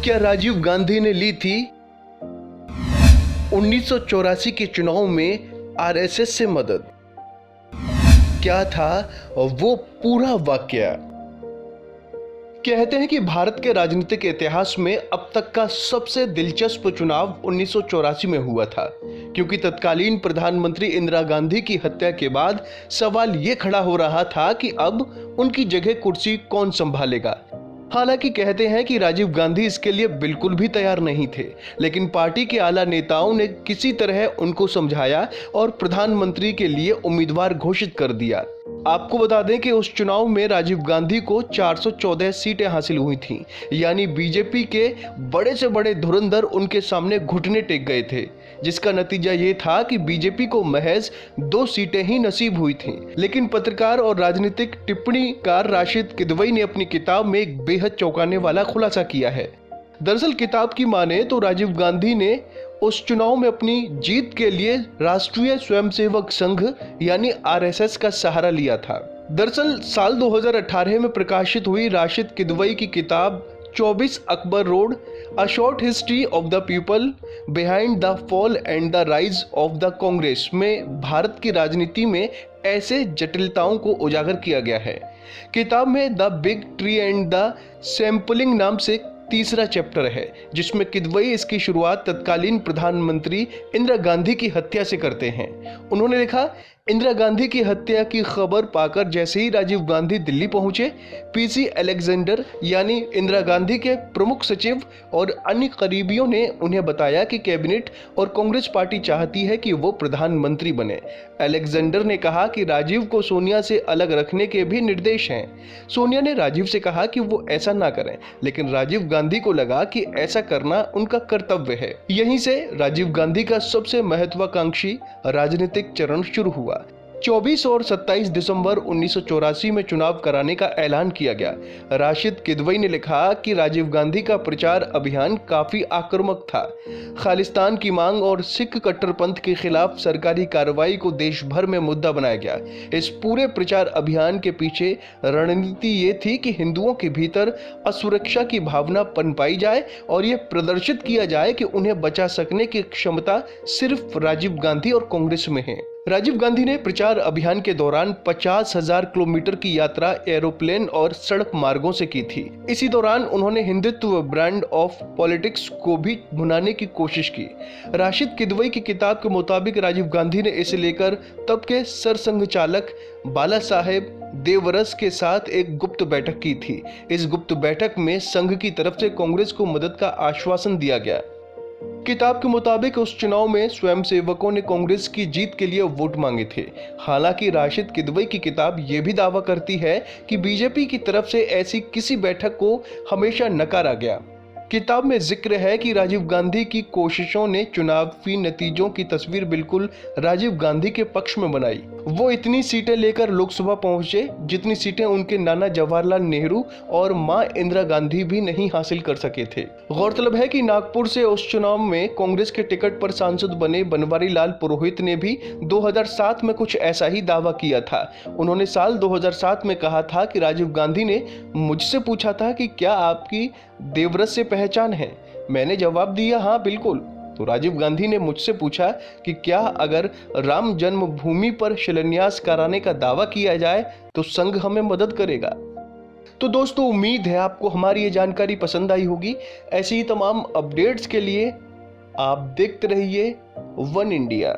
क्या राजीव गांधी ने ली थी 1984 के चुनाव में आरएसएस से मदद? क्या था वो पूरा वाकया? कहते हैं कि भारत के राजनीतिक इतिहास में अब तक का सबसे दिलचस्प चुनाव 1984 में हुआ था, क्योंकि तत्कालीन प्रधानमंत्री इंदिरा गांधी की हत्या के बाद सवाल ये खड़ा हो रहा था कि अब उनकी जगह कुर्सी कौन संभालेगा। हालांकि कहते हैं कि राजीव गांधी इसके लिए बिल्कुल भी तैयार नहीं थे, लेकिन पार्टी के आला नेताओं ने किसी तरह उनको समझाया और प्रधानमंत्री के लिए उम्मीदवार घोषित कर दिया। आपको बता दें कि उस चुनाव में राजीव गांधी को 414 सीटें हासिल हुई थीं, यानी बीजेपी के बड़े से बड़े धुरंधर उनके सामने घुटने टेक गए थे, जिसका नतीजा ये था कि बीजेपी को महज 2 सीटें ही नसीब हुई थीं। लेकिन पत्रकार और राजनीतिक टिप्पणीकार राशिद किदवई ने अपनी किताब में एक बेहद चौंकाने वाला खुलासा किया है। दरअसल किताब की माने तो राजीव गांधी ने उस चुनाव में अपनी जीत के लिए राष्ट्रीय स्वयंसेवक संघ यानी आरएसएस का सहारा लिया था। दरअसल साल 2018 में प्रकाशित हुई राशिद किदवई की किताब 24 Akbar road, a short history of the people behind the fall and the rise of the Congress में भारत की राजनीति में ऐसे जटिलताओं को उजागर किया गया है। किताब में the big tree and the sampling नाम से तीसरा चैप्टर है, जिसमें किदवई इसकी शुरुआत तत्कालीन प्रधानमंत्री इंदिरा गांधी की हत्या से करते हैं। उन्होंने लिखा, इंदिरा गांधी की हत्या की खबर पाकर जैसे ही राजीव गांधी दिल्ली पहुंचे, पीसी अलेक्जेंडर यानी इंदिरा गांधी के प्रमुख सचिव और अन्य करीबियों ने उन्हें बताया कि कैबिनेट और कांग्रेस पार्टी चाहती है कि वो प्रधानमंत्री बने। अलेक्जेंडर ने कहा कि राजीव को सोनिया से अलग रखने के भी निर्देश हैं। सोनिया ने राजीव से कहा कि वो ऐसा ना करें, लेकिन राजीव गांधी को लगा कि ऐसा करना उनका कर्तव्य है। यहीं से राजीव गांधी का सबसे महत्वाकांक्षी राजनीतिक चरण शुरू हुआ। 24 और 27 दिसंबर 1984 में चुनाव कराने का ऐलान किया गया। राशिद किदवई ने लिखा कि राजीव गांधी का प्रचार अभियान काफी आक्रामक था। खालिस्तान की मांग और सिख कट्टरपंथ के खिलाफ सरकारी कार्रवाई को देश भर में मुद्दा बनाया गया। इस पूरे प्रचार अभियान के पीछे रणनीति ये थी कि हिंदुओं के भीतर असुरक्षा की भावना पनपाई जाए और ये प्रदर्शित किया जाए कि उन्हें बचा सकने की क्षमता सिर्फ राजीव गांधी और कांग्रेस में है। राजीव गांधी ने प्रचार अभियान के दौरान 50,000 किलोमीटर की यात्रा एरोप्लेन और सड़क मार्गों से की थी। इसी दौरान उन्होंने हिंदुत्व ब्रांड ऑफ पॉलिटिक्स को भी भुनाने की कोशिश की। राशिद किदवई की किताब के मुताबिक राजीव गांधी ने इसे लेकर तब के सरसंघ चालक बाला साहेब देवरस के साथ एक गुप्त बैठक की थी। इस गुप्त बैठक में संघ की तरफ से कांग्रेस को मदद का आश्वासन दिया गया। किताब के मुताबिक उस चुनाव में स्वयंसेवकों ने कांग्रेस की जीत के लिए वोट मांगे थे। हालांकि राशिद किदवई की किताब ये भी दावा करती है कि बीजेपी की तरफ से ऐसी किसी बैठक को हमेशा नकारा गया। किताब में जिक्र है कि राजीव गांधी की कोशिशों ने चुनावी नतीजों की तस्वीर बिल्कुल राजीव गांधी के पक्ष में बनाई। वो इतनी सीटें लेकर लोकसभा पहुंचे जितनी सीटें उनके नाना जवाहरलाल नेहरू और मां इंदिरा गांधी भी नहीं हासिल कर सके थे। गौरतलब है कि नागपुर से उस चुनाव में कांग्रेस के टिकट पर सांसद बने बनवारी लाल पुरोहित ने भी 2007 में कुछ ऐसा ही दावा किया था। उन्होंने साल 2007 में कहा था कि राजीव गांधी ने मुझसे पूछा था कि क्या आपकी देवरस से पहचान है। मैंने जवाब दिया, हाँ बिल्कुल। तो राजीव गांधी ने मुझसे पूछा कि क्या अगर राम जन्मभूमि पर शिलान्यास कराने का दावा किया जाए तो संघ हमें मदद करेगा। तो दोस्तों, उम्मीद है आपको हमारी ये जानकारी पसंद आई होगी। ऐसी ही तमाम अपडेट्स के लिए आप देखते रहिए वन इंडिया।